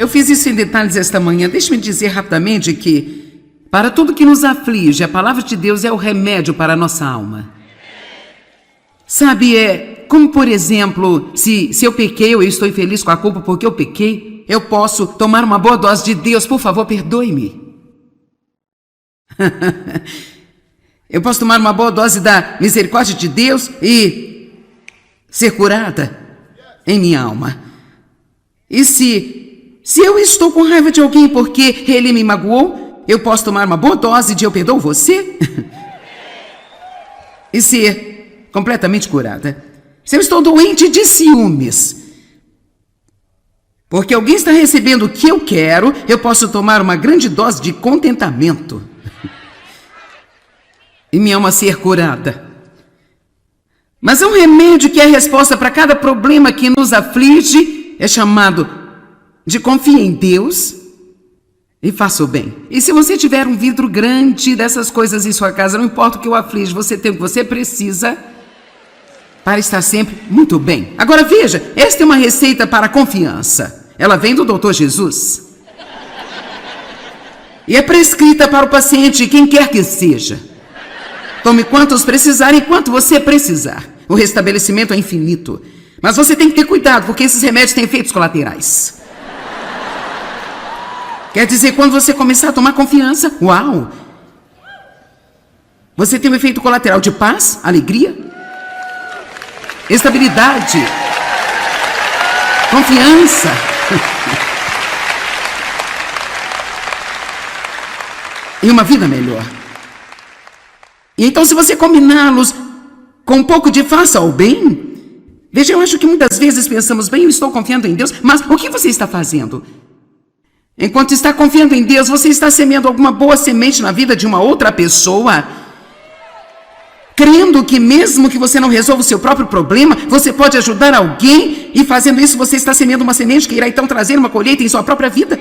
eu fiz isso em detalhes esta manhã. Deixe-me dizer rapidamente que, para tudo que nos aflige, a palavra de Deus é o remédio para a nossa alma. Sabe, como por exemplo, se eu pequei ou eu estou infeliz com a culpa porque eu pequei, eu posso tomar uma boa dose de Deus, por favor, perdoe-me. Eu posso tomar uma boa dose da misericórdia de Deus e ser curada em minha alma. E se eu estou com raiva de alguém porque ele me magoou, eu posso tomar uma boa dose de eu perdoo você e ser completamente curada. Se eu estou doente de ciúmes porque alguém está recebendo o que eu quero, eu posso tomar uma grande dose de contentamento e minha alma ser curada. Mas um remédio que é a resposta para cada problema que nos aflige é chamado de confie em Deus e faça o bem. E se você tiver um vidro grande dessas coisas em sua casa, não importa o que o aflige, você tem o que você precisa para estar sempre muito bem. Agora veja, esta é uma receita para a confiança. Ela vem do Dr. Jesus. E é prescrita para o paciente, quem quer que seja. Tome quantos precisar e quanto você precisar. O restabelecimento é infinito. Mas você tem que ter cuidado, porque esses remédios têm efeitos colaterais. Quer dizer, quando você começar a tomar confiança, uau! Você tem um efeito colateral de paz, alegria, estabilidade, confiança. E uma vida melhor. E então, se você combiná-los com um pouco de faça o bem, veja, eu acho que muitas vezes pensamos, bem, eu estou confiando em Deus, mas o que você está fazendo? Enquanto está confiando em Deus, você está semeando alguma boa semente na vida de uma outra pessoa, crendo que mesmo que você não resolva o seu próprio problema, você pode ajudar alguém, e fazendo isso você está semeando uma semente que irá então trazer uma colheita em sua própria vida.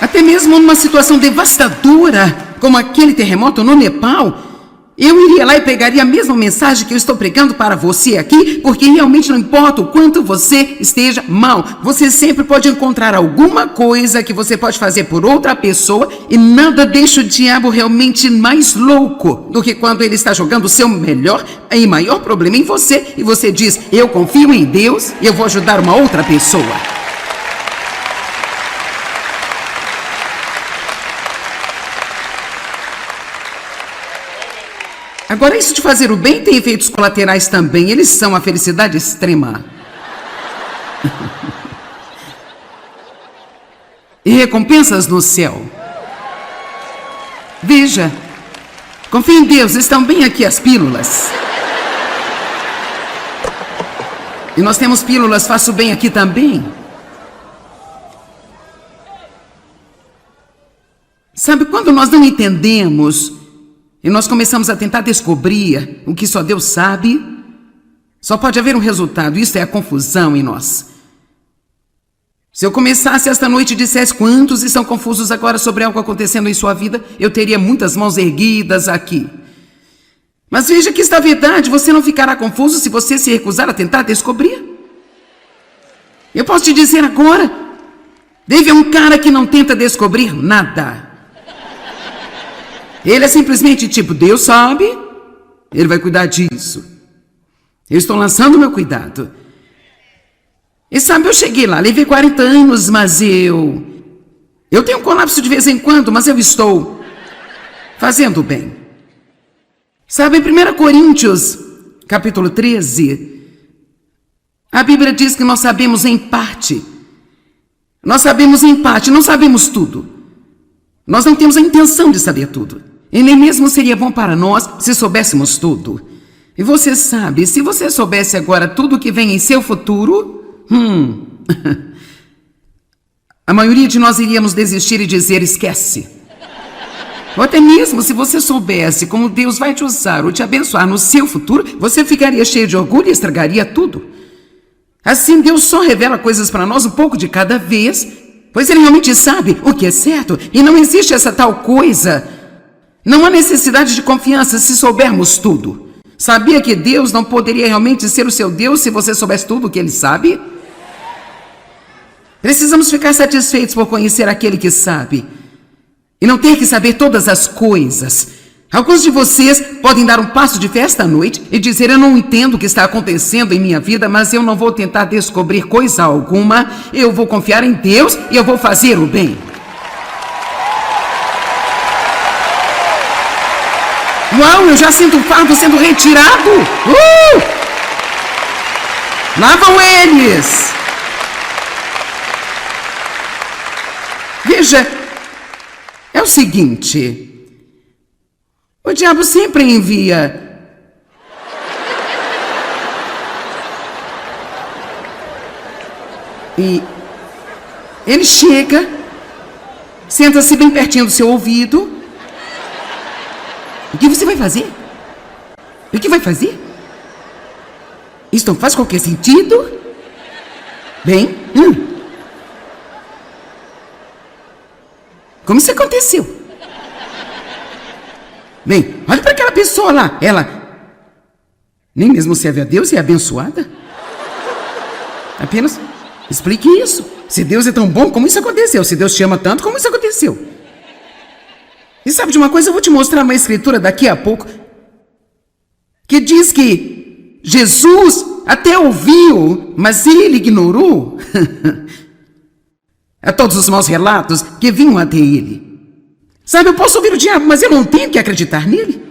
Até mesmo numa situação devastadora, como aquele terremoto no Nepal, eu iria lá e pregaria a mesma mensagem que eu estou pregando para você aqui, porque realmente não importa o quanto você esteja mal, você sempre pode encontrar alguma coisa que você pode fazer por outra pessoa, e nada deixa o diabo realmente mais louco do que quando ele está jogando o seu melhor e maior problema em você, e você diz, eu confio em Deus e eu vou ajudar uma outra pessoa. Agora, isso de fazer o bem tem efeitos colaterais também. Eles são a felicidade extrema. E recompensas no céu. Veja, confie em Deus, estão bem aqui as pílulas. E nós temos pílulas, faço bem aqui também. Sabe, quando nós não entendemos e nós começamos a tentar descobrir o que só Deus sabe, só pode haver um resultado, isso é a confusão em nós. Se eu começasse esta noite e dissesse quantos estão confusos agora sobre algo acontecendo em sua vida, eu teria muitas mãos erguidas aqui. Mas veja que está a verdade, você não ficará confuso se você se recusar a tentar descobrir. Eu posso te dizer agora, Dave é um cara que não tenta descobrir nada. Ele é simplesmente tipo, Deus sabe, Ele vai cuidar disso. Eu estou lançando o meu cuidado. E sabe, eu cheguei lá, levei 40 anos, mas eu tenho um colapso de vez em quando, mas eu estou fazendo bem. Sabe, em 1 Coríntios, capítulo 13, a Bíblia diz que nós sabemos em parte. Nós sabemos em parte, não sabemos tudo. Nós não temos a intenção de saber tudo. E nem mesmo seria bom para nós se soubéssemos tudo. E você sabe, se você soubesse agora tudo o que vem em seu futuro, a maioria de nós iríamos desistir e dizer, esquece. Ou até mesmo se você soubesse como Deus vai te usar ou te abençoar no seu futuro, você ficaria cheio de orgulho e estragaria tudo. Assim, Deus só revela coisas para nós um pouco de cada vez, pois Ele realmente sabe o que é certo, e não existe essa tal coisa. Não há necessidade de confiança se soubermos tudo. Sabia que Deus não poderia realmente ser o seu Deus se você soubesse tudo o que Ele sabe? Precisamos ficar satisfeitos por conhecer aquele que sabe e não ter que saber todas as coisas. Alguns de vocês podem dar um passo de fé esta noite e dizer: eu não entendo o que está acontecendo em minha vida, mas eu não vou tentar descobrir coisa alguma. Eu vou confiar em Deus e eu vou fazer o bem. Uau, eu já sinto o fardo sendo retirado. Lá vão eles. Veja, é o seguinte. O diabo sempre envia e ele chega, senta-se bem pertinho do seu ouvido. O que você vai fazer? O que vai fazer? Isso não faz qualquer sentido? Bem, como isso aconteceu? Bem, olha para aquela pessoa lá. Ela nem mesmo serve a Deus e é abençoada. Apenas explique isso. Se Deus é tão bom, como isso aconteceu? Se Deus te ama tanto, como isso aconteceu? E sabe de uma coisa? Eu vou te mostrar uma escritura daqui a pouco que diz que Jesus até ouviu, mas ele ignorou a todos os maus relatos que vinham até ele. Sabe, eu posso ouvir o diabo, mas eu não tenho que acreditar nele.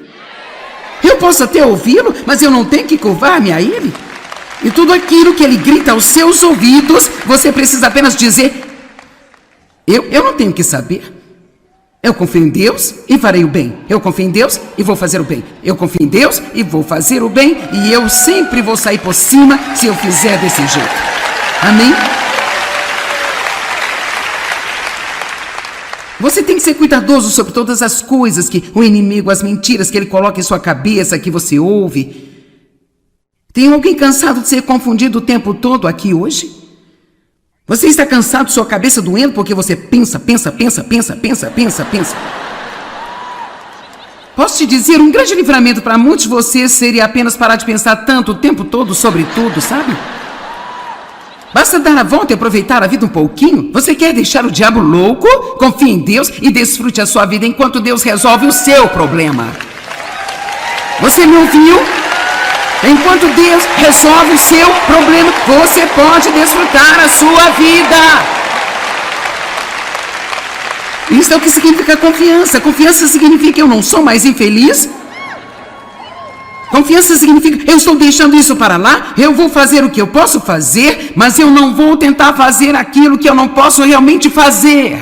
Eu posso até ouvi-lo, mas eu não tenho que curvar-me a ele. E tudo aquilo que ele grita aos seus ouvidos, você precisa apenas dizer: eu não tenho que saber. Eu confio em Deus e farei o bem. Eu confio em Deus e vou fazer o bem. Eu confio em Deus e vou fazer o bem. E eu sempre vou sair por cima se eu fizer desse jeito. Amém? Você tem que ser cuidadoso sobre todas as coisas que o inimigo, as mentiras que ele coloca em sua cabeça, que você ouve. Tem alguém cansado de ser confundido o tempo todo aqui hoje? Você está cansado de sua cabeça doendo porque você pensa. Posso te dizer, um grande livramento para muitos de vocês seria apenas parar de pensar tanto o tempo todo sobre tudo, sabe? Basta dar a volta e aproveitar a vida um pouquinho. Você quer deixar o diabo louco? Confie em Deus e desfrute a sua vida enquanto Deus resolve o seu problema. Você me ouviu? Enquanto Deus resolve o seu problema, você pode desfrutar a sua vida. Isso é o que significa confiança. Confiança significa: eu não sou mais infeliz. Confiança significa: eu estou deixando isso para lá, eu vou fazer o que eu posso fazer, mas eu não vou tentar fazer aquilo que eu não posso realmente fazer.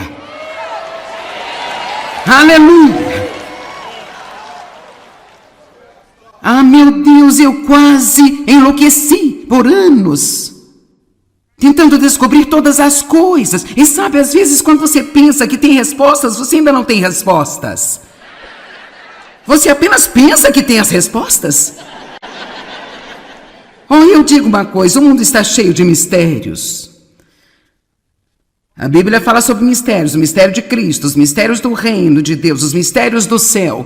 Aleluia! Ah, meu Deus, eu quase enlouqueci por anos, tentando descobrir todas as coisas. E sabe, às vezes quando você pensa que tem respostas, você ainda não tem respostas. Você apenas pensa que tem as respostas. Oh, eu digo uma coisa, o mundo está cheio de mistérios. A Bíblia fala sobre mistérios, o mistério de Cristo, os mistérios do reino de Deus, os mistérios do céu.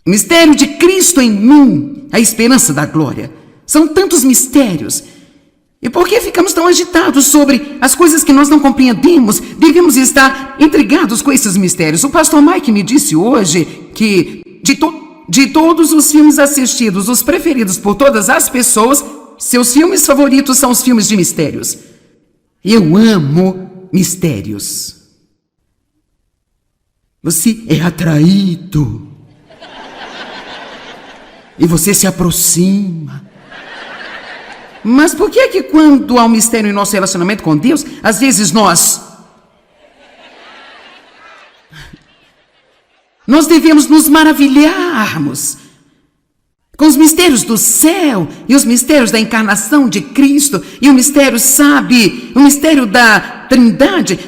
O mistério de Cristo em mim, a esperança da glória. São tantos mistérios. E por que ficamos tão agitados sobre as coisas que nós não compreendemos? Devemos estar intrigados com esses mistérios. O pastor Mike me disse hoje que de todos os filmes assistidos, os preferidos por todas as pessoas, seus filmes favoritos são os filmes de mistérios. Eu amo mistérios. Você é atraído. E você se aproxima. Mas por que é que quando há um mistério em nosso relacionamento com Deus, às vezes nós devemos nos maravilharmos com os mistérios do céu e os mistérios da encarnação de Cristo e o mistério, sabe, o mistério da Trindade.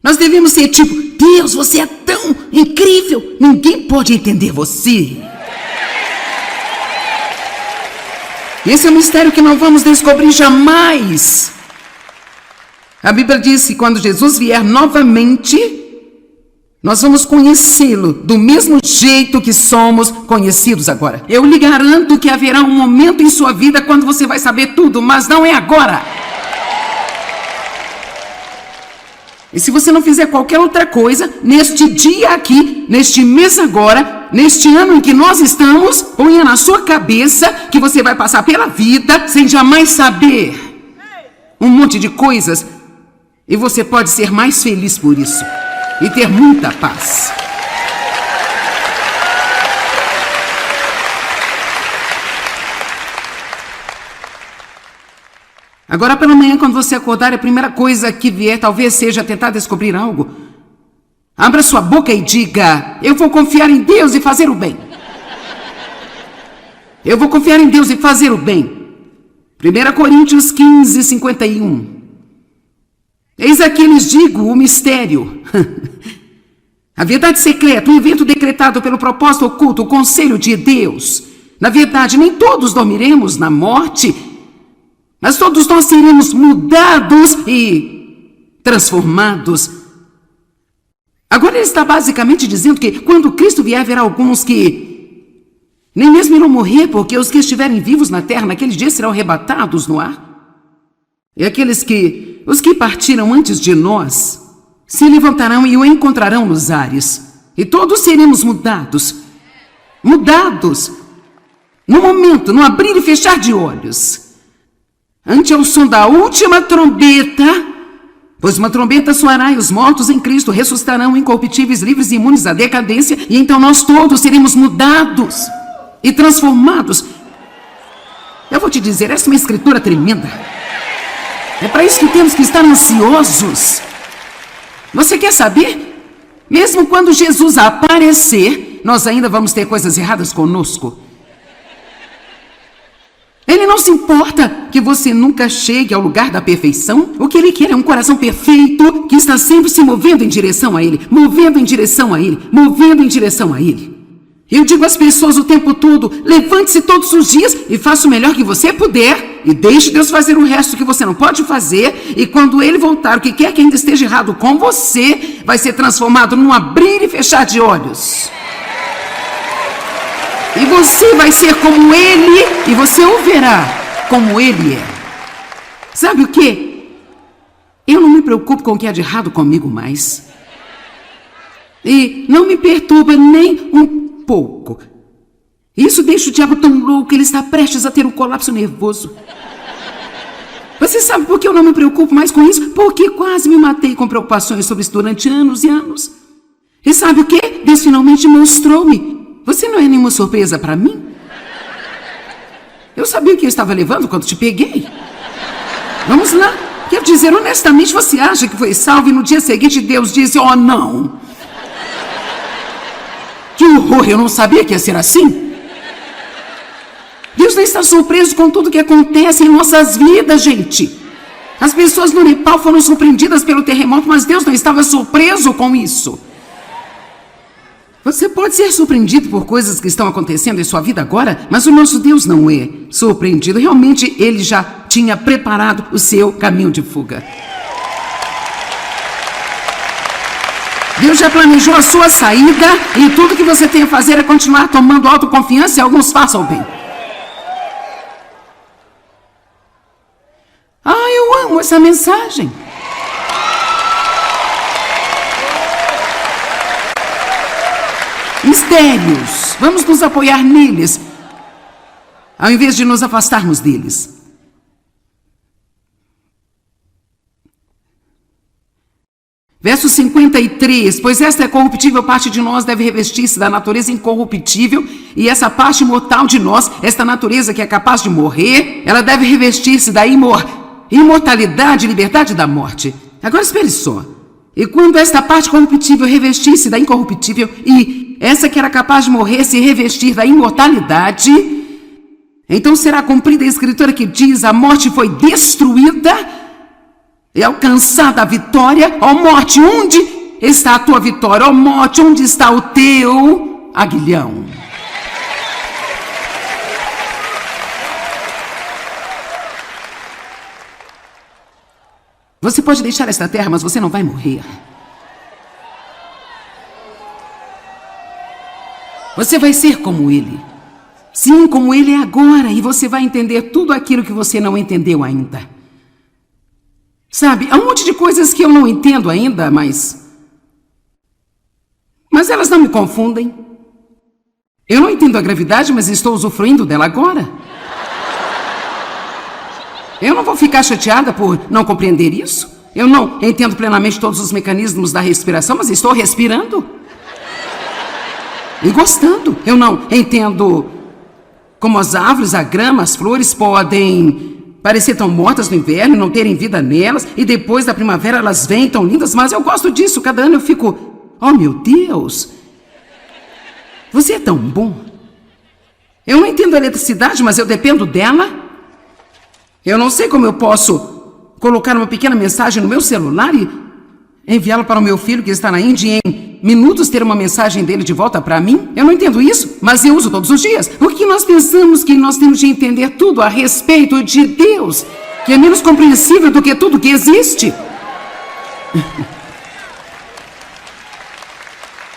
Nós devemos ser tipo: Deus, você é tão incrível, ninguém pode entender você. Esse é um mistério que não vamos descobrir jamais. A Bíblia diz que quando Jesus vier novamente, nós vamos conhecê-lo do mesmo jeito que somos conhecidos agora. Eu lhe garanto que haverá um momento em sua vida quando você vai saber tudo, mas não é agora. E se você não fizer qualquer outra coisa, neste dia aqui, neste mês agora, neste ano em que nós estamos, ponha na sua cabeça que você vai passar pela vida sem jamais saber um monte de coisas. E você pode ser mais feliz por isso e ter muita paz. Agora pela manhã, quando você acordar, a primeira coisa que vier talvez seja tentar descobrir algo. Abra sua boca e diga: eu vou confiar em Deus e fazer o bem. Eu vou confiar em Deus e fazer o bem. 1 Coríntios 15, 51. Eis aqui lhes digo o mistério. A verdade secreta, o evento decretado pelo propósito oculto, o conselho de Deus. Na verdade, nem todos dormiremos na morte, mas todos nós seremos mudados e transformados. Agora ele está basicamente dizendo que quando Cristo vier, haverá alguns que nem mesmo irão morrer, porque os que estiverem vivos na terra naquele dia serão arrebatados no ar. E aqueles os que partiram antes de nós se levantarão e o encontrarão nos ares. E todos seremos mudados. Mudados. No momento, no abrir e fechar de olhos. Ante ao som da última trombeta, pois uma trombeta soará e os mortos em Cristo ressuscitarão incorruptíveis, livres e imunes à decadência, e então nós todos seremos mudados e transformados. Eu vou te dizer, essa é uma escritura tremenda. É para isso que temos que estar ansiosos. Você quer saber? Mesmo quando Jesus aparecer, nós ainda vamos ter coisas erradas conosco. Ele não se importa que você nunca chegue ao lugar da perfeição. O que ele quer é um coração perfeito que está sempre se movendo em direção a ele, movendo em direção a ele, movendo em direção a ele. Eu digo às pessoas o tempo todo: levante-se todos os dias e faça o melhor que você puder e deixe Deus fazer o resto que você não pode fazer. E quando ele voltar, o que quer que ainda esteja errado com você vai ser transformado num abrir e fechar de olhos. E você vai ser como ele, e você o verá como ele é. Sabe o quê? Eu não me preocupo com o que há de errado comigo mais. E não me perturba nem um pouco. Isso deixa o diabo tão louco, ele está prestes a ter um colapso nervoso. Você sabe por que eu não me preocupo mais com isso? Porque quase me matei com preocupações sobre isso durante anos e anos. E sabe o quê? Deus finalmente mostrou-me. Você não é nenhuma surpresa para mim? Eu sabia o que eu estava levando quando te peguei. Vamos lá. Quero dizer, honestamente, você acha que foi salvo e no dia seguinte Deus disse: oh, não. Que horror, eu não sabia que ia ser assim. Deus não está surpreso com tudo que acontece em nossas vidas, gente. As pessoas no Nepal foram surpreendidas pelo terremoto, mas Deus não estava surpreso com isso. Você pode ser surpreendido por coisas que estão acontecendo em sua vida agora, mas o nosso Deus não é surpreendido. Realmente, ele já tinha preparado o seu caminho de fuga. Deus já planejou a sua saída e tudo que você tem a fazer é continuar tomando autoconfiança e alguns façam bem. Eu amo essa mensagem. Mistérios. Vamos nos apoiar neles, ao invés de nos afastarmos deles. Verso 53, pois esta é corruptível parte de nós deve revestir-se da natureza incorruptível, e essa parte mortal de nós, esta natureza que é capaz de morrer, ela deve revestir-se da imortalidade e liberdade da morte. Agora espere só. E quando esta parte corruptível revestir-se da incorruptível, e essa que era capaz de morrer se revestir da imortalidade, então será cumprida a escritura que diz: a morte foi destruída e alcançada a vitória. Ó morte, onde está a tua vitória? Ó morte, onde está o teu aguilhão? Você pode deixar esta terra, mas você não vai morrer. Você vai ser como ele. Sim, como ele é agora. E você vai entender tudo aquilo que você não entendeu ainda. Sabe, há um monte de coisas que eu não entendo ainda, mas elas não me confundem. Eu não entendo a gravidade, mas estou usufruindo dela agora. Eu não vou ficar chateada por não compreender isso. Eu não entendo plenamente todos os mecanismos da respiração, mas estou respirando. E gostando. Eu não entendo como as árvores, a grama, as flores podem parecer tão mortas no inverno e não terem vida nelas, e depois da primavera elas vêm tão lindas, mas eu gosto disso. Cada ano eu fico, oh meu Deus, você é tão bom. Eu não entendo a eletricidade, mas eu dependo dela. Eu não sei como eu posso colocar uma pequena mensagem no meu celular e enviá-la para o meu filho que está na Índia e em minutos ter uma mensagem dele de volta para mim. Eu não entendo isso, mas eu uso todos os dias. Porque nós pensamos que nós temos de entender tudo a respeito de Deus, que é menos compreensível do que tudo que existe.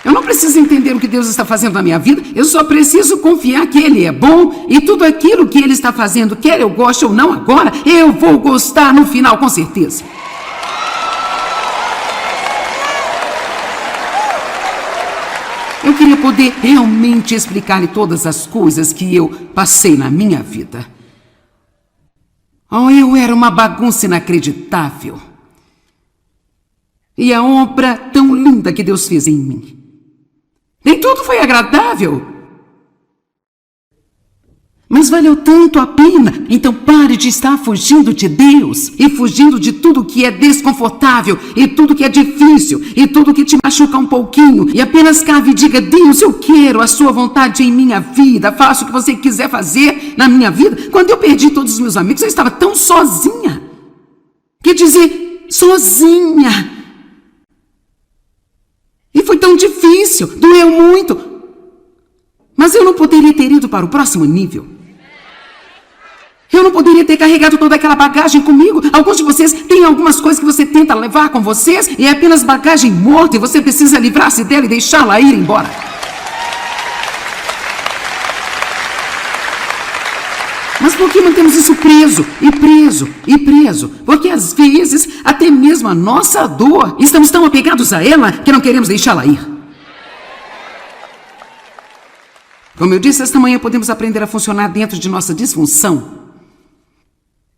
Eu não preciso entender o que Deus está fazendo na minha vida, eu só preciso confiar que Ele é bom e tudo aquilo que Ele está fazendo, quer eu goste ou não agora, eu vou gostar no final, com certeza. Eu queria poder realmente explicar-lhe todas as coisas que eu passei na minha vida. Oh, eu era uma bagunça inacreditável. E a obra tão linda que Deus fez em mim. Nem tudo foi agradável. Mas valeu tanto a pena. Então pare de estar fugindo de Deus e fugindo de tudo que é desconfortável e tudo que é difícil e tudo que te machuca um pouquinho. E apenas cave e diga, Deus, eu quero a sua vontade em minha vida. Faça o que você quiser fazer na minha vida. Quando eu perdi todos os meus amigos, eu estava tão sozinha. Quer dizer, sozinha. E foi tão difícil, doeu muito. Mas eu não poderia ter ido para o próximo nível. Eu não poderia ter carregado toda aquela bagagem comigo. Alguns de vocês têm algumas coisas que você tenta levar com vocês e é apenas bagagem morta e você precisa livrar-se dela e deixá-la ir embora. Mas por que mantemos isso preso, e preso, e preso? Porque às vezes, até mesmo a nossa dor, estamos tão apegados a ela que não queremos deixá-la ir. Como eu disse, esta manhã podemos aprender a funcionar dentro de nossa disfunção.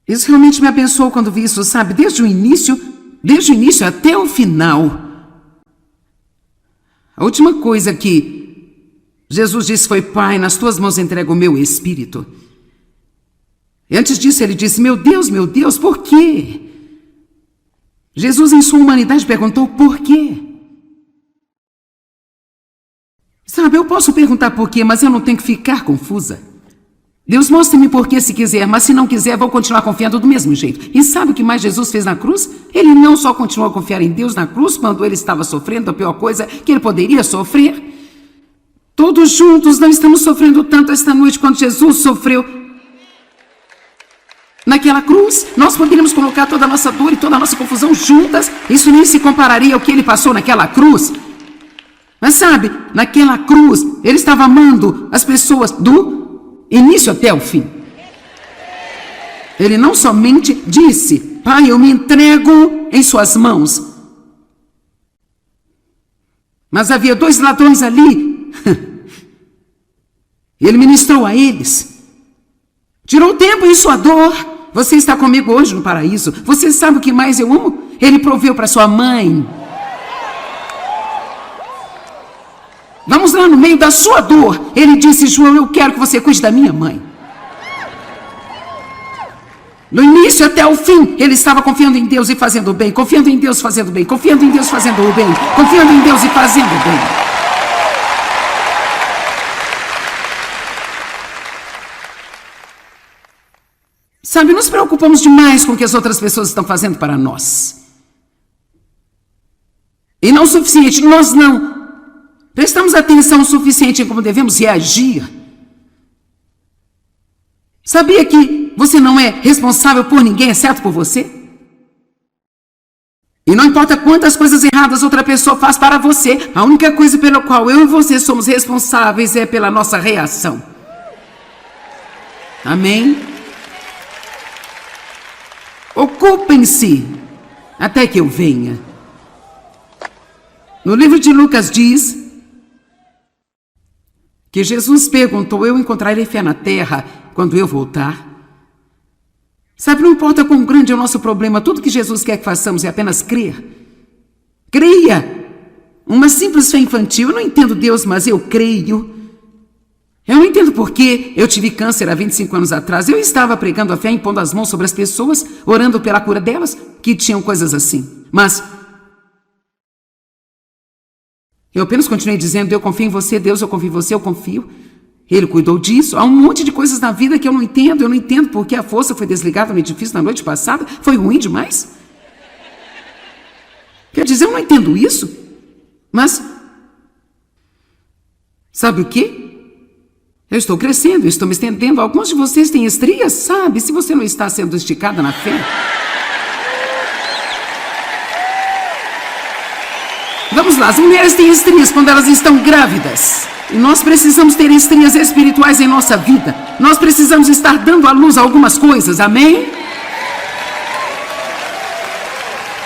Isso realmente me abençoou quando vi isso, sabe? Desde o início até o final. A última coisa que Jesus disse foi, Pai, nas tuas mãos entrego o meu espírito. E antes disso ele disse, meu Deus, por quê? Jesus em sua humanidade perguntou, por quê? Sabe, eu posso perguntar por quê, mas eu não tenho que ficar confusa. Deus mostre-me por quê se quiser, mas se não quiser, vou continuar confiando do mesmo jeito. E sabe o que mais Jesus fez na cruz? Ele não só continuou a confiar em Deus na cruz, quando ele estava sofrendo a pior coisa que ele poderia sofrer. Todos juntos não estamos sofrendo tanto esta noite quanto Jesus sofreu. Naquela cruz, nós poderíamos colocar toda a nossa dor e toda a nossa confusão juntas. Isso nem se compararia ao que ele passou naquela cruz. Mas sabe, naquela cruz, ele estava amando as pessoas do início até o fim. Ele não somente disse, Pai, eu me entrego em suas mãos. Mas havia 2 ladrões ali. Ele ministrou a eles. Tirou tempo em sua dor. Você está comigo hoje no paraíso. Você sabe o que mais eu amo? Ele proveu para sua mãe. Vamos lá no meio da sua dor. Ele disse, João, eu quero que você cuide da minha mãe. No início até o fim, ele estava confiando em Deus e fazendo o bem. Confiando em Deus fazendo o bem. Confiando em Deus fazendo o bem. Confiando em Deus e fazendo o bem. Sabe, nos preocupamos demais com o que as outras pessoas estão fazendo para nós. E não o suficiente, nós não prestamos atenção o suficiente em como devemos reagir. Sabia que você não é responsável por ninguém, exceto por você? E não importa quantas coisas erradas outra pessoa faz para você, a única coisa pela qual eu e você somos responsáveis é pela nossa reação. Amém? Ocupem-se até que eu venha. No livro de Lucas diz que Jesus perguntou: eu encontrarei fé na terra quando eu voltar? Sabe, não importa quão grande é o nosso problema, tudo que Jesus quer que façamos é apenas crer. Creia! Uma simples fé infantil. Eu não entendo Deus, mas eu creio. Eu não entendo por que eu tive câncer há 25 anos atrás. Eu estava pregando a fé, impondo as mãos sobre as pessoas, orando pela cura delas, que tinham coisas assim. Mas eu apenas continuei dizendo: eu confio em você, Deus, eu confio em você, eu confio. Ele cuidou disso. Há um monte de coisas na vida que eu não entendo. Eu não entendo porque a força foi desligada no edifício na noite passada. Foi ruim demais. Quer dizer, eu não entendo isso. Mas, sabe o quê? Eu estou crescendo, eu estou me estendendo. Alguns de vocês têm estrias, sabe? Se você não está sendo esticada na fé. Vamos lá, as mulheres têm estrias quando elas estão grávidas. E nós precisamos ter estrias espirituais em nossa vida. Nós precisamos estar dando à luz a algumas coisas, amém?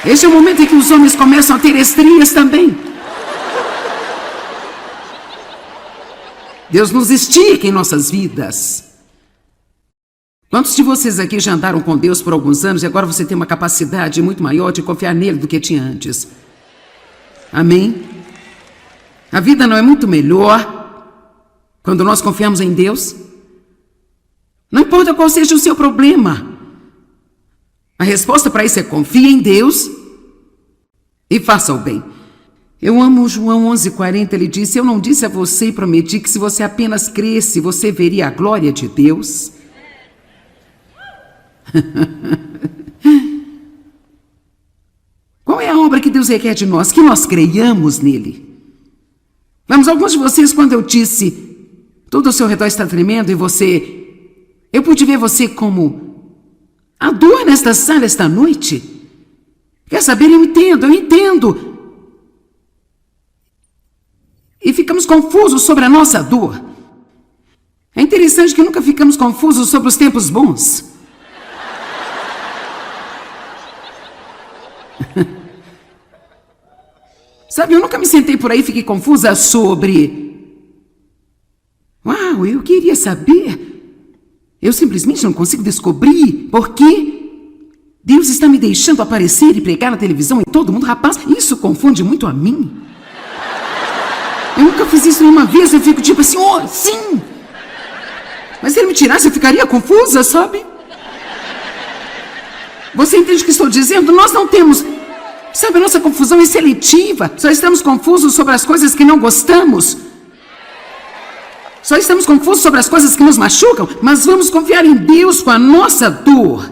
Este é o momento em que os homens começam a ter estrias também. Deus nos estica em nossas vidas. Quantos de vocês aqui já andaram com Deus por alguns anos e agora você tem uma capacidade muito maior de confiar nele do que tinha antes? Amém? A vida não é muito melhor quando nós confiamos em Deus? Não importa qual seja o seu problema. A resposta para isso é: confie em Deus e faça o bem. Eu amo João 11:40, ele disse: eu não disse a você e prometi que se você apenas cresce, você veria a glória de Deus? Qual é a obra que Deus requer de nós? Que nós creiamos nele. Vamos, alguns de vocês, quando eu disse tudo ao seu redor está tremendo e eu pude ver você como a dor nesta sala esta noite. Quer saber? Eu entendo. E ficamos confusos sobre a nossa dor. É interessante que nunca ficamos confusos sobre os tempos bons. Sabe, eu nunca me sentei por aí e fiquei confusa sobre... Uau, eu queria saber. Eu simplesmente não consigo descobrir por que Deus está me deixando aparecer e pregar na televisão e todo mundo. Rapaz, isso confunde muito a mim. Eu nunca fiz isso nenhuma vez, eu fico tipo assim: oh, sim! Mas se ele me tirasse, eu ficaria confusa, sabe? Você entende o que estou dizendo? Nós não temos... Sabe, a nossa confusão é seletiva. Só estamos confusos sobre as coisas que não gostamos. Só estamos confusos sobre as coisas que nos machucam. Mas vamos confiar em Deus com a nossa dor.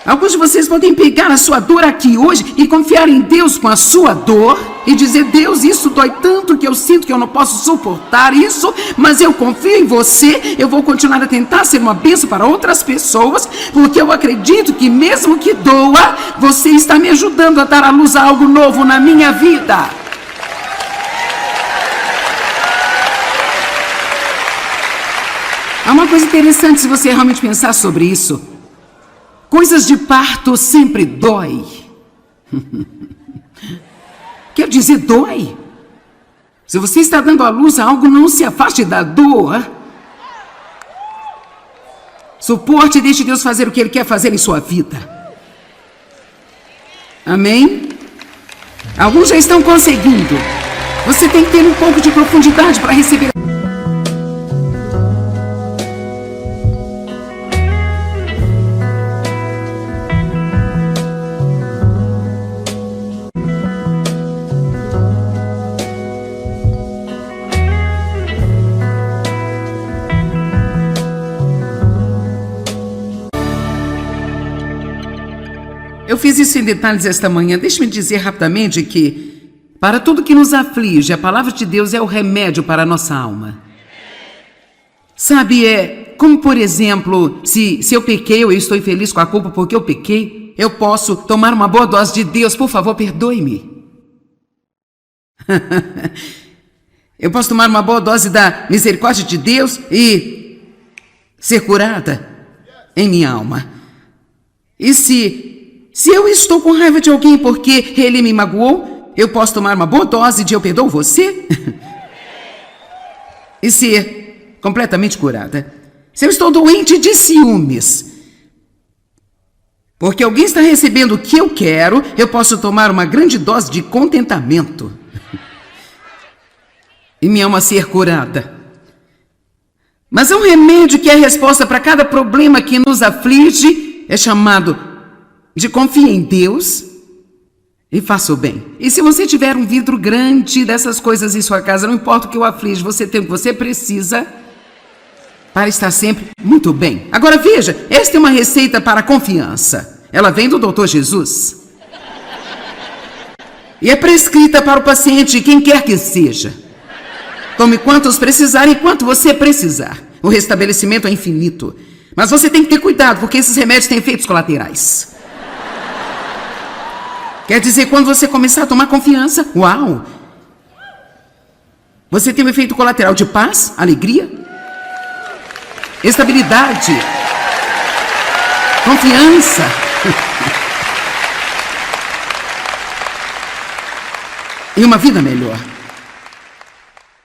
Alguns de vocês podem pegar a sua dor aqui hoje e confiar em Deus com a sua dor e dizer: Deus, isso dói tanto que eu sinto que eu não posso suportar isso, mas eu confio em você, eu vou continuar a tentar ser uma bênção para outras pessoas, porque eu acredito que mesmo que doa, você está me ajudando a dar à luz a algo novo na minha vida. Há uma coisa interessante se você realmente pensar sobre isso. Coisas de parto sempre dói. Quer dizer, dói. Se você está dando à luz a algo, não se afaste da dor. Suporte e deixe Deus fazer o que Ele quer fazer em sua vida. Amém? Alguns já estão conseguindo. Você tem que ter um pouco de profundidade para receber. Eu fiz isso em detalhes esta manhã. Deixe-me dizer rapidamente que, para tudo que nos aflige, a palavra de Deus é o remédio para a nossa alma. Sabe, como por exemplo, se eu pequei ou eu estou infeliz com a culpa porque eu pequei, eu posso tomar uma boa dose de Deus, por favor, perdoe-me. Eu posso tomar uma boa dose da misericórdia de Deus e ser curada em minha alma. E se Se eu estou com raiva de alguém porque ele me magoou, eu posso tomar uma boa dose de eu perdoo você? E ser completamente curada. Se eu estou doente de ciúmes, porque alguém está recebendo o que eu quero, eu posso tomar uma grande dose de contentamento. E minha alma ser curada. Mas um remédio que é a resposta para cada problema que nos aflige é chamado de confie em Deus e faça o bem. E se você tiver um vidro grande dessas coisas em sua casa, não importa o que o aflige, você tem o que você precisa para estar sempre muito bem. Agora veja, esta é uma receita para a confiança. Ela vem do Dr. Jesus. E é prescrita para o paciente, quem quer que seja. Tome quantos precisar e quanto você precisar. O restabelecimento é infinito. Mas você tem que ter cuidado, porque esses remédios têm efeitos colaterais. Quer dizer, quando você começar a tomar confiança, uau! Você tem um efeito colateral de paz, alegria, estabilidade, confiança. E uma vida melhor.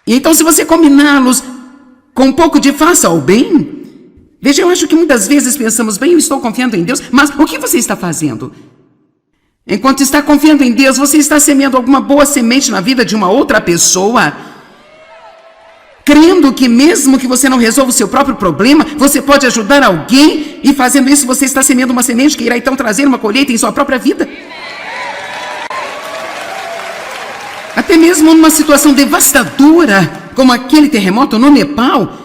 E então, se você combiná-los com um pouco de faça ao bem, veja, eu acho que muitas vezes pensamos, bem, eu estou confiando em Deus, mas o que você está fazendo? Enquanto está confiando em Deus, você está semeando alguma boa semente na vida de uma outra pessoa, crendo que mesmo que você não resolva o seu próprio problema, você pode ajudar alguém, e fazendo isso você está semeando uma semente que irá então trazer uma colheita em sua própria vida. Até mesmo numa situação devastadora, como aquele terremoto no Nepal,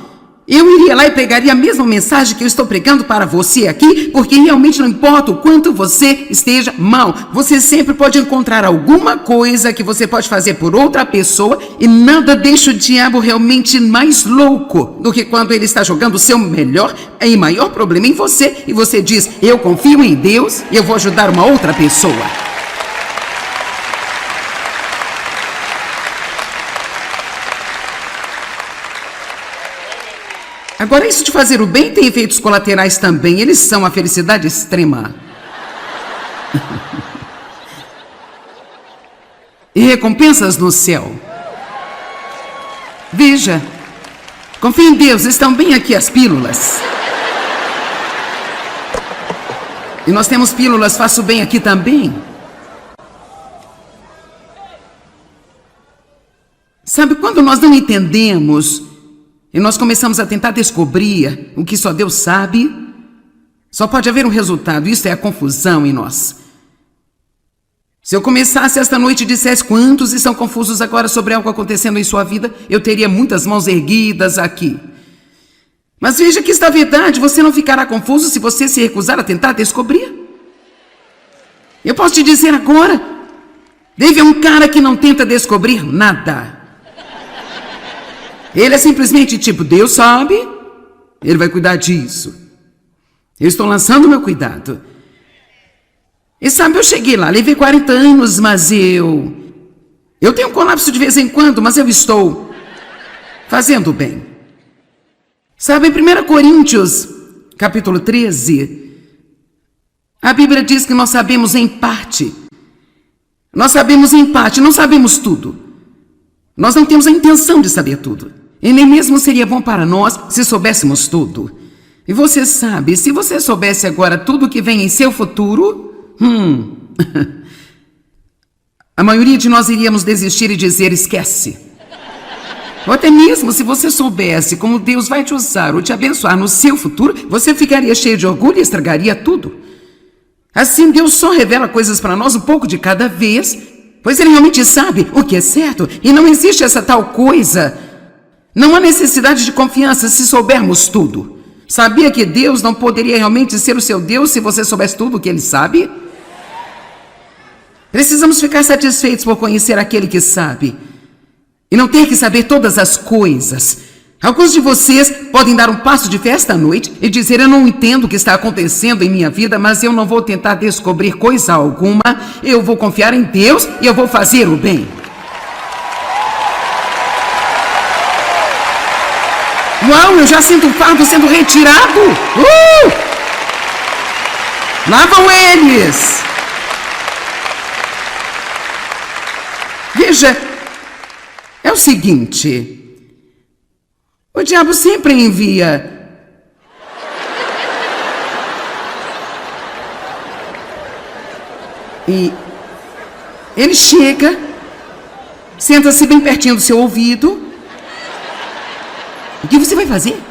eu iria lá e pregaria a mesma mensagem que eu estou pregando para você aqui, porque realmente não importa o quanto você esteja mal, você sempre pode encontrar alguma coisa que você pode fazer por outra pessoa, e nada deixa o diabo realmente mais louco do que quando ele está jogando o seu melhor e maior problema em você, e você diz, eu confio em Deus e eu vou ajudar uma outra pessoa. Agora, isso de fazer o bem tem efeitos colaterais também. Eles são a felicidade extrema. E recompensas no céu. Veja, confie em Deus, estão bem aqui as pílulas. E nós temos pílulas, faço bem aqui também. Sabe, quando nós não entendemos e nós começamos a tentar descobrir o que só Deus sabe, só pode haver um resultado, isso é a confusão em nós. Se eu começasse esta noite e dissesse quantos estão confusos agora sobre algo acontecendo em sua vida, eu teria muitas mãos erguidas aqui. Mas veja que esta verdade, você não ficará confuso se você se recusar a tentar descobrir. Eu posso te dizer agora, Dave é um cara que não tenta descobrir nada. Ele é simplesmente tipo, Deus sabe, Ele vai cuidar disso. Eu estou lançando o meu cuidado. E sabe, eu cheguei lá, levei 40 anos, mas eu tenho um colapso de vez em quando, mas eu estou fazendo bem. Sabe, em 1 Coríntios, capítulo 13, a Bíblia diz que nós sabemos em parte. Nós sabemos em parte, não sabemos tudo. Nós não temos a intenção de saber tudo. E nem mesmo seria bom para nós se soubéssemos tudo. E você sabe, se você soubesse agora tudo que vem em seu futuro, a maioria de nós iríamos desistir e dizer, esquece. Ou até mesmo se você soubesse como Deus vai te usar ou te abençoar no seu futuro, você ficaria cheio de orgulho e estragaria tudo. Assim, Deus só revela coisas para nós um pouco de cada vez, pois Ele realmente sabe o que é certo, e não existe essa tal coisa. Não há necessidade de confiança se soubermos tudo. Sabia que Deus não poderia realmente ser o seu Deus se você soubesse tudo o que Ele sabe? Precisamos ficar satisfeitos por conhecer aquele que sabe e não ter que saber todas as coisas. Alguns de vocês podem dar um passo de fé esta noite e dizer, eu não entendo o que está acontecendo em minha vida, mas eu não vou tentar descobrir coisa alguma, eu vou confiar em Deus e eu vou fazer o bem. Uau, eu já sinto o fardo sendo retirado. Lá vão eles. Veja, é o seguinte: o diabo sempre envia e ele chega, senta-se bem pertinho do seu ouvido. O que você vai fazer?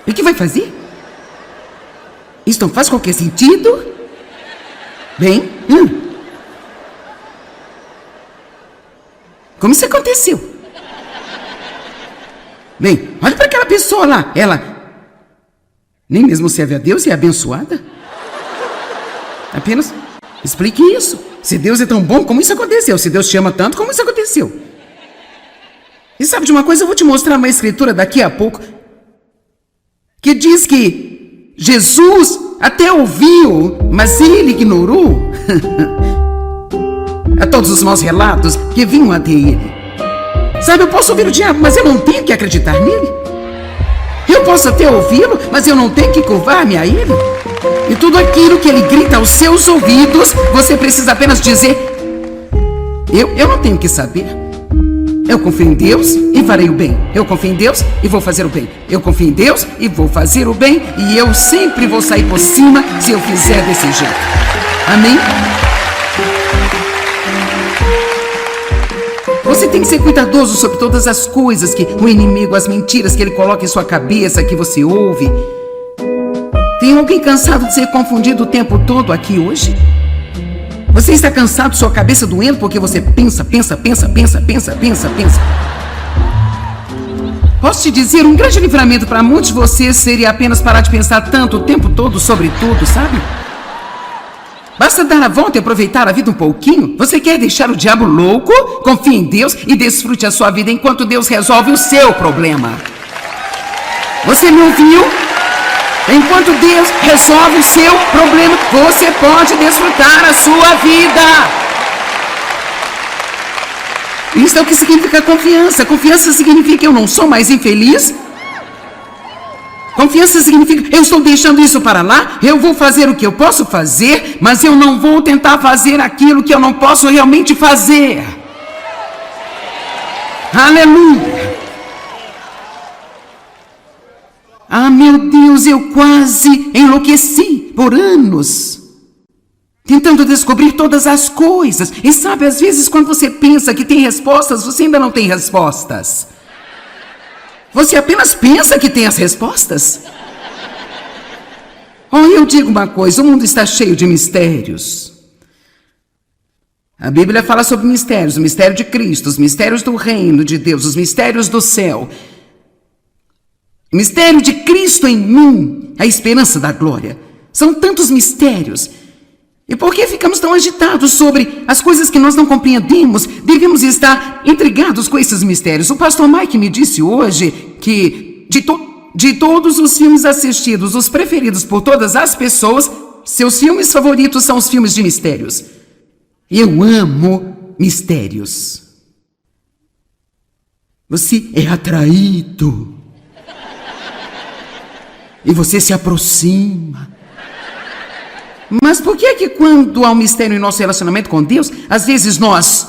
O que vai fazer? Isso não faz qualquer sentido? Bem, como isso aconteceu? Bem, olha para aquela pessoa lá. Ela nem mesmo serve a Deus e é abençoada. Apenas explique isso. Se Deus é tão bom, como isso aconteceu? Se Deus te ama tanto, como isso aconteceu? E sabe de uma coisa? Eu vou te mostrar uma escritura daqui a pouco que diz que Jesus até ouviu, mas ele ignorou a todos os maus relatos que vinham até ele. Sabe, eu posso ouvir o diabo, mas eu não tenho que acreditar nele. Eu posso até ouvi-lo, mas eu não tenho que curvar-me a ele. E tudo aquilo que ele grita aos seus ouvidos, você precisa apenas dizer: eu não tenho que saber. Eu confio em Deus e farei o bem. Eu confio em Deus e vou fazer o bem. Eu confio em Deus e vou fazer o bem. E eu sempre vou sair por cima se eu fizer desse jeito. Amém? Você tem que ser cuidadoso sobre todas as coisas que o inimigo, as mentiras que ele coloca em sua cabeça, que você ouve. Tem alguém cansado de ser confundido o tempo todo aqui hoje? Você está cansado, sua cabeça doendo, porque você pensa. Posso te dizer, um grande livramento para muitos de vocês seria apenas parar de pensar tanto o tempo todo sobre tudo, sabe? Basta dar a volta e aproveitar a vida um pouquinho. Você quer deixar o diabo louco? Confie em Deus e desfrute a sua vida enquanto Deus resolve o seu problema. Você me ouviu? Enquanto Deus resolve o seu problema, você pode desfrutar a sua vida. Isso é o que significa confiança. Confiança significa: eu não sou mais infeliz. Confiança significa: eu estou deixando isso para lá, eu vou fazer o que eu posso fazer, mas eu não vou tentar fazer aquilo que eu não posso realmente fazer. Aleluia! Ah, meu Deus, eu quase enlouqueci por anos, tentando descobrir todas as coisas. E sabe, às vezes quando você pensa que tem respostas, você ainda não tem respostas. Você apenas pensa que tem as respostas. Oh, eu digo uma coisa, o mundo está cheio de mistérios. A Bíblia fala sobre mistérios, o mistério de Cristo, os mistérios do reino de Deus, os mistérios do céu. O mistério de Cristo em mim, a esperança da glória. São tantos mistérios. E por que ficamos tão agitados sobre as coisas que nós não compreendemos? Devemos estar intrigados com esses mistérios. O pastor Mike me disse hoje que de todos os filmes assistidos, os preferidos por todas as pessoas, seus filmes favoritos são os filmes de mistérios. Eu amo mistérios. Você é atraído. E você se aproxima. Mas por que é que quando há um mistério em nosso relacionamento com Deus, às vezes nós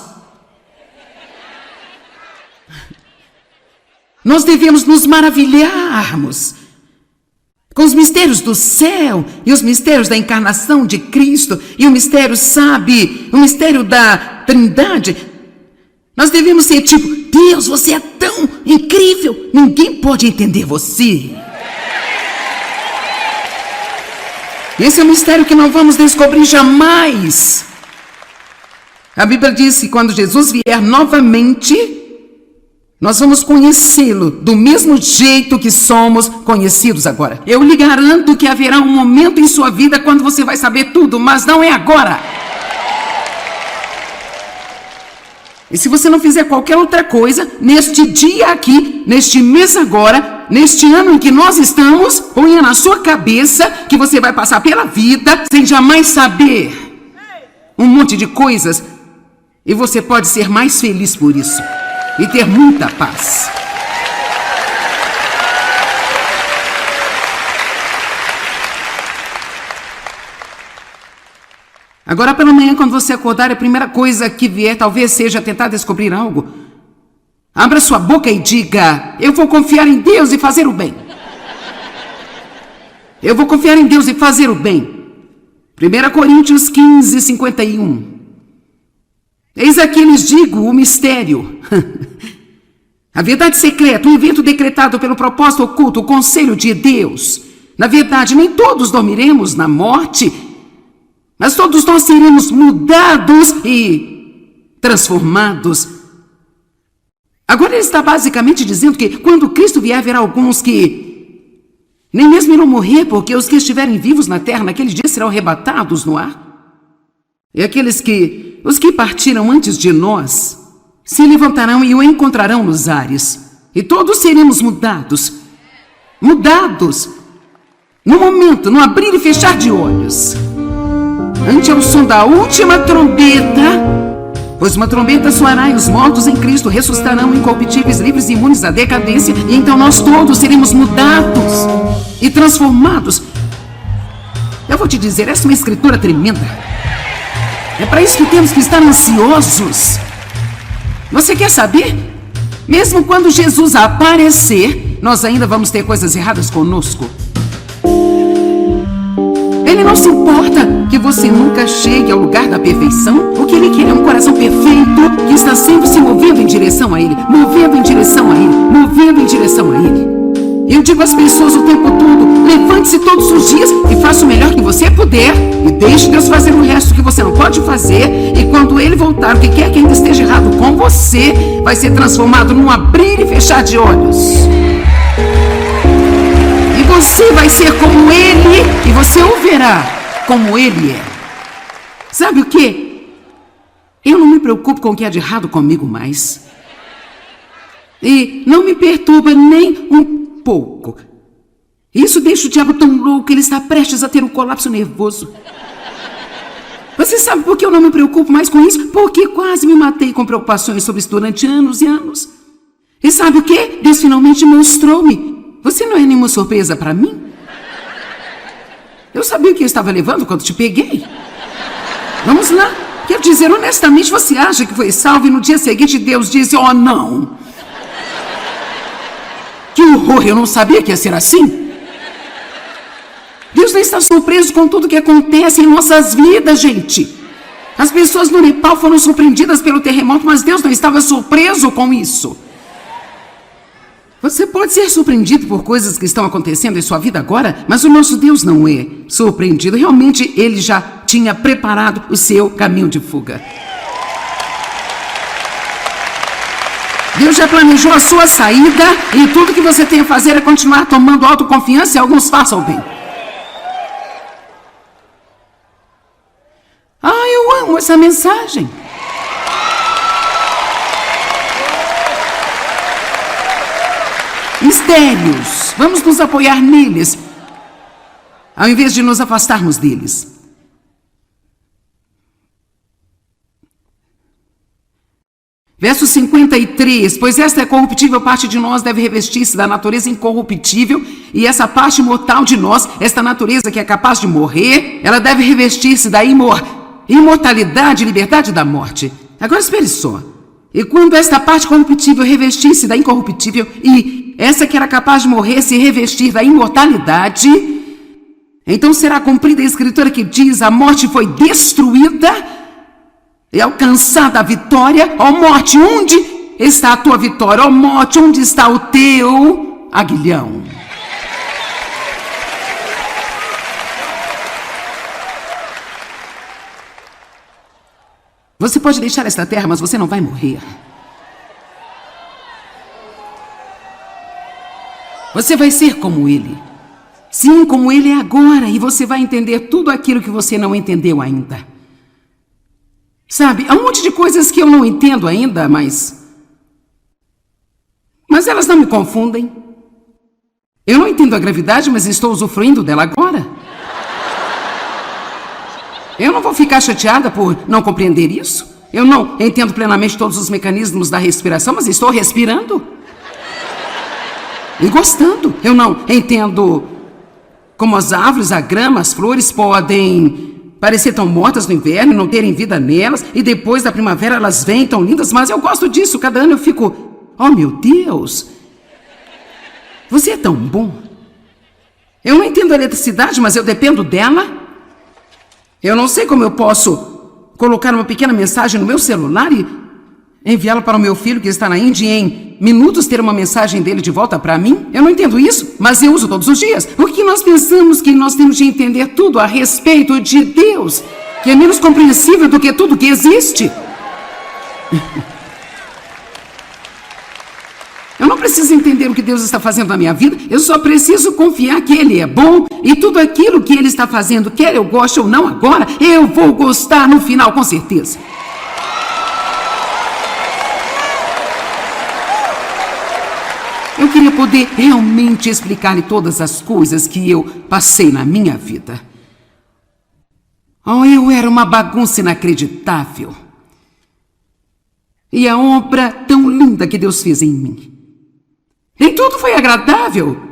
devemos nos maravilharmos com os mistérios do céu e os mistérios da encarnação de Cristo e o mistério, sabe, o mistério da Trindade. Nós devemos ser tipo: Deus, você é tão incrível, ninguém pode entender você. Esse é um mistério que não vamos descobrir jamais. A Bíblia diz que quando Jesus vier novamente, nós vamos conhecê-lo do mesmo jeito que somos conhecidos agora. Eu lhe garanto que haverá um momento em sua vida quando você vai saber tudo, mas não é agora. E se você não fizer qualquer outra coisa, neste dia aqui, neste mês agora, neste ano em que nós estamos, ponha na sua cabeça que você vai passar pela vida sem jamais saber um monte de coisas. E você pode ser mais feliz por isso e ter muita paz. Agora pela manhã, quando você acordar, a primeira coisa que vier talvez seja tentar descobrir algo. Abra sua boca e diga: eu vou confiar em Deus e fazer o bem. Eu vou confiar em Deus e fazer o bem. 1 Coríntios 15, 51. Eis aqui lhes digo o mistério. A verdade secreta, o evento decretado pelo propósito oculto, o conselho de Deus. Na verdade, nem todos dormiremos na morte, mas todos nós seremos mudados e transformados. Agora ele está basicamente dizendo que quando Cristo vier, haverá alguns que nem mesmo irão morrer, porque os que estiverem vivos na terra naquele dia serão arrebatados no ar. E os que partiram antes de nós se levantarão e o encontrarão nos ares. E todos seremos mudados. Mudados. No momento, no abrir e fechar de olhos. Ante ao som da última trombeta, pois uma trombeta soará e os mortos em Cristo ressuscitarão incorruptíveis, livres e imunes da decadência, e então nós todos seremos mudados e transformados. Eu vou te dizer, essa é uma escritura tremenda. É para isso que temos que estar ansiosos. Você quer saber? Mesmo quando Jesus aparecer, nós ainda vamos ter coisas erradas conosco. Ele não se importa que você nunca chegue ao lugar da perfeição. O que ele quer é um coração perfeito, que está sempre se movendo em direção a ele, movendo em direção a ele, movendo em direção a ele. Eu digo às pessoas o tempo todo: levante-se todos os dias e faça o melhor que você puder, e deixe Deus fazer o resto que você não pode fazer, e quando ele voltar, o que quer que ainda esteja errado com você vai ser transformado num abrir e fechar de olhos. E você vai ser como ele, e você o verá como ele é. Sabe o que? Eu não me preocupo com o que há de errado comigo mais. E não me perturba nem um pouco. Isso deixa o diabo tão louco que ele está prestes a ter um colapso nervoso. Você sabe por que eu não me preocupo mais com isso? Porque quase me matei com preocupações sobre isso durante anos e anos. E sabe o que? Deus finalmente mostrou-me. Você não é nenhuma surpresa para mim? Eu sabia o que eu estava levando quando te peguei. Vamos lá. Quero dizer, honestamente, você acha que foi salvo e no dia seguinte Deus disse: oh, não. Que horror, eu não sabia que ia ser assim. Deus não está surpreso com tudo que acontece em nossas vidas, gente. As pessoas no Nepal foram surpreendidas pelo terremoto, mas Deus não estava surpreso com isso. Você pode ser surpreendido por coisas que estão acontecendo em sua vida agora, mas o nosso Deus não é surpreendido. Realmente, Ele já tinha preparado o seu caminho de fuga. Deus já planejou a sua saída, e tudo que você tem a fazer é continuar tomando autoconfiança, e alguns façam bem. Eu amo essa mensagem. Mistérios. Vamos nos apoiar neles, ao invés de nos afastarmos deles. Verso 53, pois esta é corruptível parte de nós deve revestir-se da natureza incorruptível, e essa parte mortal de nós, esta natureza que é capaz de morrer, ela deve revestir-se da imortalidade e liberdade da morte. Agora espere só. E quando esta parte corruptível revestir-se da incorruptível, e essa que era capaz de morrer se revestir da imortalidade, então será cumprida a escritura que diz: a morte foi destruída e alcançada a vitória. Ó morte, onde está a tua vitória? Ó morte, onde está o teu aguilhão? Você pode deixar esta terra, mas você não vai morrer. Você vai ser como Ele. Sim, como Ele é agora, e você vai entender tudo aquilo que você não entendeu ainda. Sabe, há um monte de coisas que eu não entendo ainda, mas elas não me confundem. Eu não entendo a gravidade, mas estou usufruindo dela agora. Eu não vou ficar chateada por não compreender isso. Eu não entendo plenamente todos os mecanismos da respiração, mas estou respirando e gostando. Eu não entendo como as árvores, a grama, as flores podem parecer tão mortas no inverno e não terem vida nelas, e depois da primavera elas vêm tão lindas, mas eu gosto disso. Cada ano eu fico, oh meu Deus, você é tão bom. Eu não entendo a eletricidade, mas eu dependo dela. Eu não sei como eu posso colocar uma pequena mensagem no meu celular e enviá-la para o meu filho que está na Índia e em minutos ter uma mensagem dele de volta para mim. Eu não entendo isso, mas eu uso todos os dias. Porque nós pensamos que nós temos de entender tudo a respeito de Deus, que é menos compreensível do que tudo que existe. Eu não preciso entender o que Deus está fazendo na minha vida, eu só preciso confiar que Ele é bom e tudo aquilo que Ele está fazendo, quer eu goste ou não agora, eu vou gostar no final, com certeza. Eu queria poder realmente explicar-lhe todas as coisas que eu passei na minha vida. Oh, eu era uma bagunça inacreditável. E a obra tão linda que Deus fez em mim. Nem tudo foi agradável.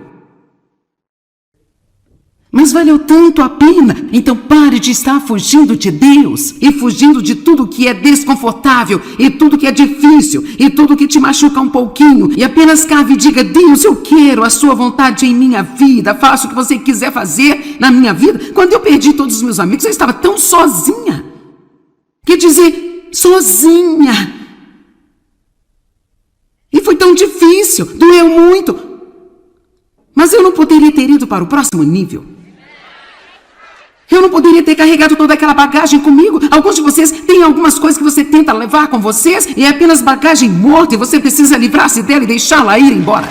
Mas valeu tanto a pena. Então pare de estar fugindo de Deus e fugindo de tudo que é desconfortável e tudo que é difícil e tudo que te machuca um pouquinho. E apenas cave e diga: Deus, eu quero a sua vontade em minha vida. Faça o que você quiser fazer na minha vida. Quando eu perdi todos os meus amigos, eu estava tão sozinha. Quer dizer, sozinha. E foi tão difícil, doeu muito. Mas eu não poderia ter ido para o próximo nível. Eu não poderia ter carregado toda aquela bagagem comigo. Alguns de vocês têm algumas coisas que você tenta levar com vocês e é apenas bagagem morta e você precisa livrar-se dela e deixá-la ir embora.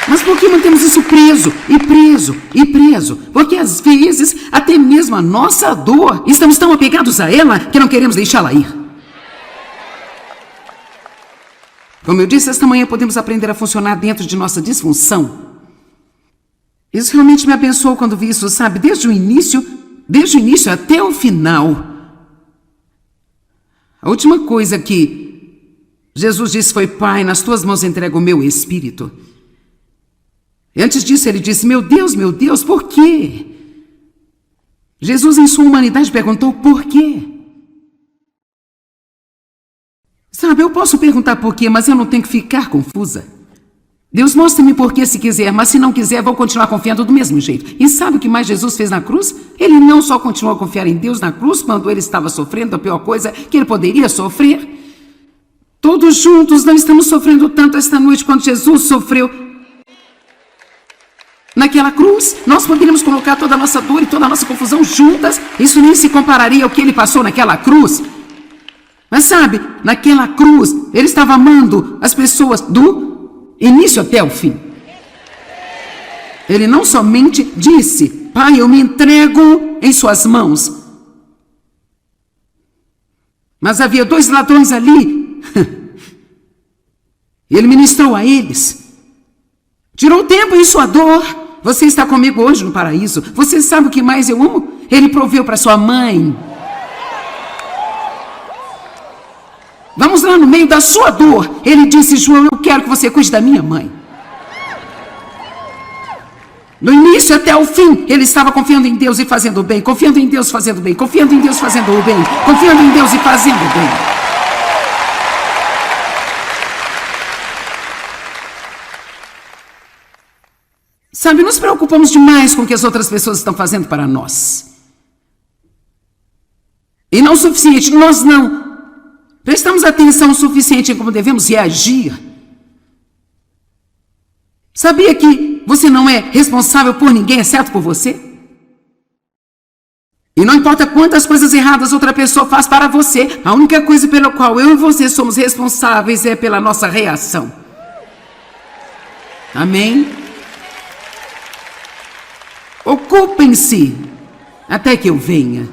Mas por que mantemos isso preso, e preso, e preso? Porque às vezes, até mesmo a nossa dor, estamos tão apegados a ela que não queremos deixá-la ir. Como eu disse, esta manhã podemos aprender a funcionar dentro de nossa disfunção. Isso realmente me abençoou quando vi isso, sabe? Desde o início até o final. A última coisa que Jesus disse foi: Pai, nas tuas mãos entrego o meu espírito. E antes disso ele disse: meu Deus, por quê? Jesus em sua humanidade perguntou por quê? Sabe, eu posso perguntar por quê, mas eu não tenho que ficar confusa. Deus mostra-me por quê se quiser, mas se não quiser, vou continuar confiando do mesmo jeito. E sabe o que mais Jesus fez na cruz? Ele não só continuou a confiar em Deus na cruz quando ele estava sofrendo a pior coisa que ele poderia sofrer. Todos juntos não estamos sofrendo tanto esta noite quanto Jesus sofreu naquela cruz. Nós poderíamos colocar toda a nossa dor e toda a nossa confusão juntas. Isso nem se compararia ao que ele passou naquela cruz. Mas sabe, naquela cruz, ele estava amando as pessoas do início até o fim. Ele não somente disse: Pai, eu me entrego em suas mãos. Mas havia 2 ladrões ali. Ele ministrou a eles. Tirou tempo em sua dor. Você está comigo hoje no paraíso. Você sabe o que mais eu amo? Ele proveu para sua mãe. Vamos lá no meio da sua dor. Ele disse: João, eu quero que você cuide da minha mãe. Do início até o fim, ele estava confiando em Deus e fazendo o bem, confiando em Deus fazendo o bem, confiando em Deus fazendo o bem, confiando em Deus e fazendo o bem. Sabe, nos preocupamos demais com o que as outras pessoas estão fazendo para nós. E não o suficiente, nós não prestamos atenção o suficiente em como devemos reagir. Sabia que você não é responsável por ninguém, exceto por você? E não importa quantas coisas erradas outra pessoa faz para você, a única coisa pela qual eu e você somos responsáveis é pela nossa reação. Amém? Ocupem-se até que eu venha.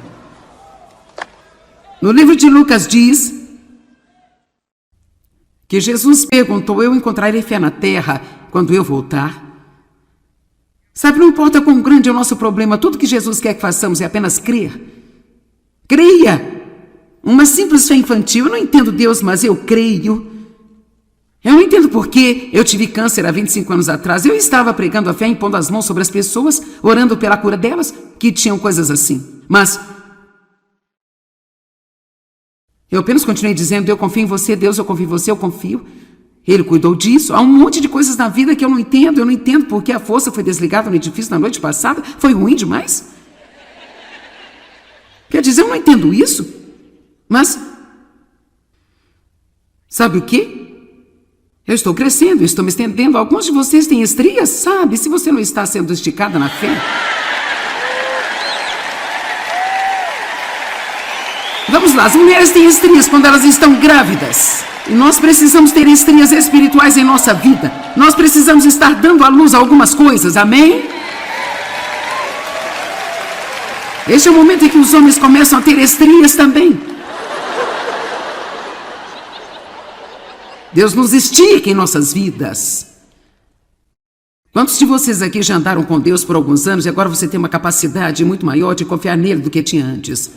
No livro de Lucas diz que Jesus perguntou: eu encontrarei fé na terra quando eu voltar? Sabe, não importa quão grande é o nosso problema, tudo que Jesus quer que façamos é apenas crer. Creia. Uma simples fé infantil. Eu não entendo Deus, mas eu creio. Eu não entendo por que eu tive câncer há 25 anos atrás. Eu estava pregando a fé, impondo as mãos sobre as pessoas, orando pela cura delas, que tinham coisas assim. Mas eu apenas continuei dizendo, eu confio em você, Deus, eu confio em você, eu confio. Ele cuidou disso. Há um monte de coisas na vida que eu não entendo porque a força foi desligada no edifício na noite passada. Foi ruim demais. Quer dizer, eu não entendo isso. Mas sabe o quê? Eu estou crescendo, estou me estendendo. Alguns de vocês têm estrias, sabe? Se você não está sendo esticada na fé. Vamos lá, as mulheres têm estrias quando elas estão grávidas. E nós precisamos ter estrias espirituais em nossa vida. Nós precisamos estar dando à luz a algumas coisas, amém? Este é o momento em que os homens começam a ter estrias também. Deus nos estica em nossas vidas. Quantos de vocês aqui já andaram com Deus por alguns anos e agora você tem uma capacidade muito maior de confiar nele do que tinha antes?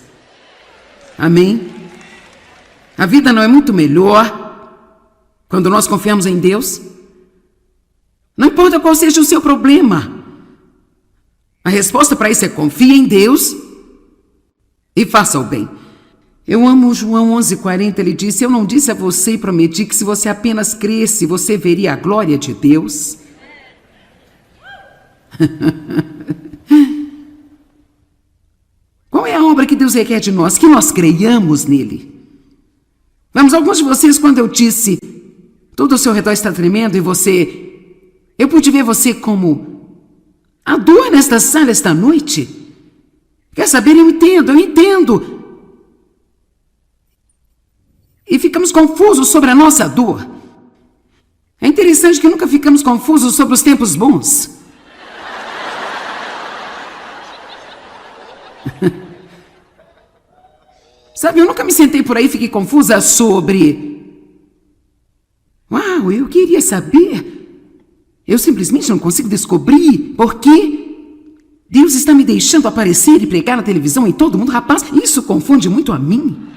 Amém? A vida não é muito melhor quando nós confiamos em Deus? Não importa qual seja o seu problema. A resposta para isso é confie em Deus e faça o bem. Eu amo João 11:40, ele disse, eu não disse a você e prometi que se você apenas cresce, você veria a glória de Deus. Qual é a obra que Deus requer de nós? Que nós creiamos nele. Vamos, alguns de vocês, quando eu disse, todo ao seu redor está tremendo e eu pude ver você como a dor nesta sala esta noite. Quer saber? Eu entendo. E ficamos confusos sobre a nossa dor. É interessante que nunca ficamos confusos sobre os tempos bons. Sabe, eu nunca me sentei por aí e fiquei confusa sobre... Uau, eu queria saber. Eu simplesmente não consigo descobrir por que Deus está me deixando aparecer e pregar na televisão em todo mundo. Rapaz, isso confunde muito a mim.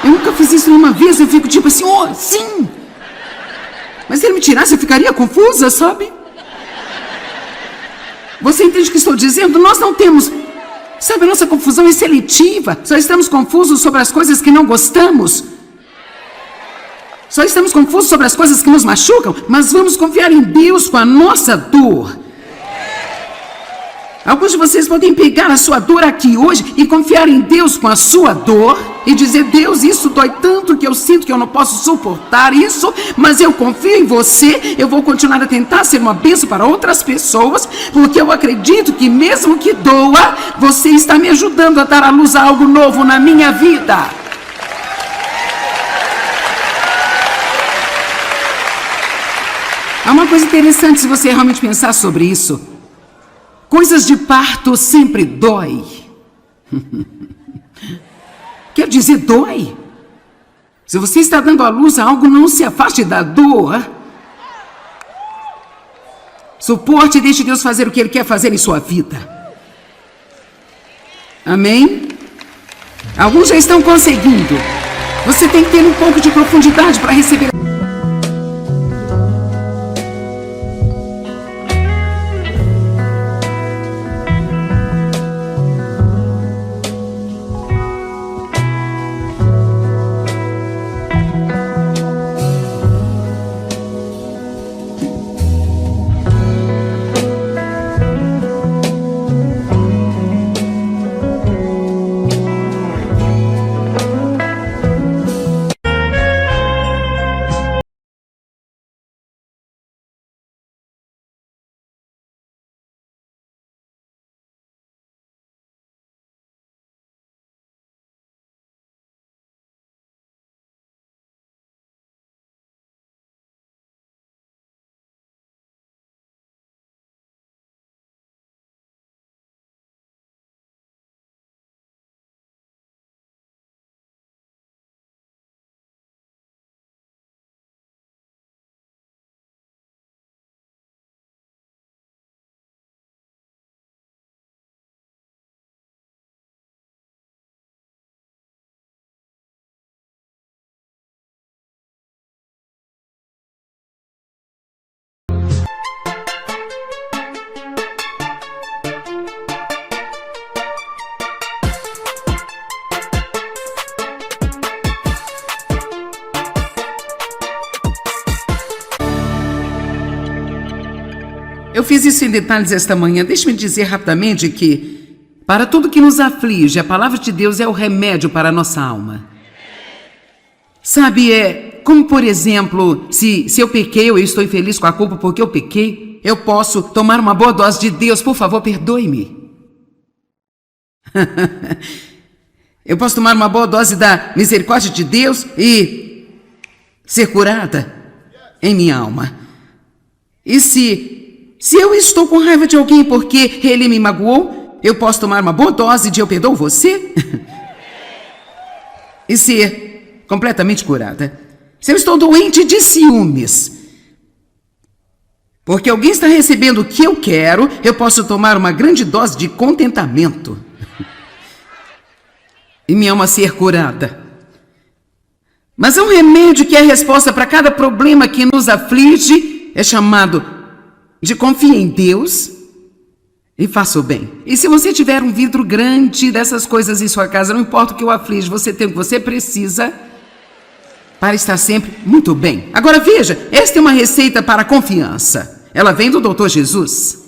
Eu nunca fiz isso nenhuma vez, eu fico tipo assim, oh, sim! Mas se ele me tirasse, eu ficaria confusa, sabe? Você entende o que estou dizendo? Nós não temos... Sabe, a nossa confusão é seletiva. Só estamos confusos sobre as coisas que não gostamos. Só estamos confusos sobre as coisas que nos machucam, mas vamos confiar em Deus com a nossa dor. Alguns de vocês podem pegar a sua dor aqui hoje e confiar em Deus com a sua dor e dizer, Deus, isso dói tanto que eu sinto que eu não posso suportar isso, mas eu confio em você, eu vou continuar a tentar ser uma bênção para outras pessoas, porque eu acredito que mesmo que doa, você está me ajudando a dar à luz a algo novo na minha vida. Há uma coisa interessante se você realmente pensar sobre isso. Coisas de parto sempre dói. Quer dizer, dói. Se você está dando à luz a algo, não se afaste da dor. Suporte e deixe Deus fazer o que Ele quer fazer em sua vida. Amém? Alguns já estão conseguindo. Você tem que ter um pouco de profundidade para receber. fiz isso em detalhes esta manhã. Deixe-me dizer rapidamente que, para tudo que nos aflige, a palavra de Deus é o remédio para a nossa alma. Sabe, como por exemplo, se eu pequei, eu estou infeliz com a culpa porque eu pequei, eu posso tomar uma boa dose de Deus, por favor, perdoe-me. Eu posso tomar uma boa dose da misericórdia de Deus e ser curada em minha alma. E se eu estou com raiva de alguém porque ele me magoou, eu posso tomar uma boa dose de eu perdoo você e ser completamente curada. Se eu estou doente de ciúmes porque alguém está recebendo o que eu quero, eu posso tomar uma grande dose de contentamento e minha alma ser curada. Mas é um remédio que é a resposta para cada problema que nos aflige, é chamado de confie em Deus e faça o bem. E se você tiver um vidro grande dessas coisas em sua casa, não importa o que o aflige, você tem o que você precisa para estar sempre muito bem. Agora veja, esta é uma receita para a confiança. Ela vem do Dr. Jesus.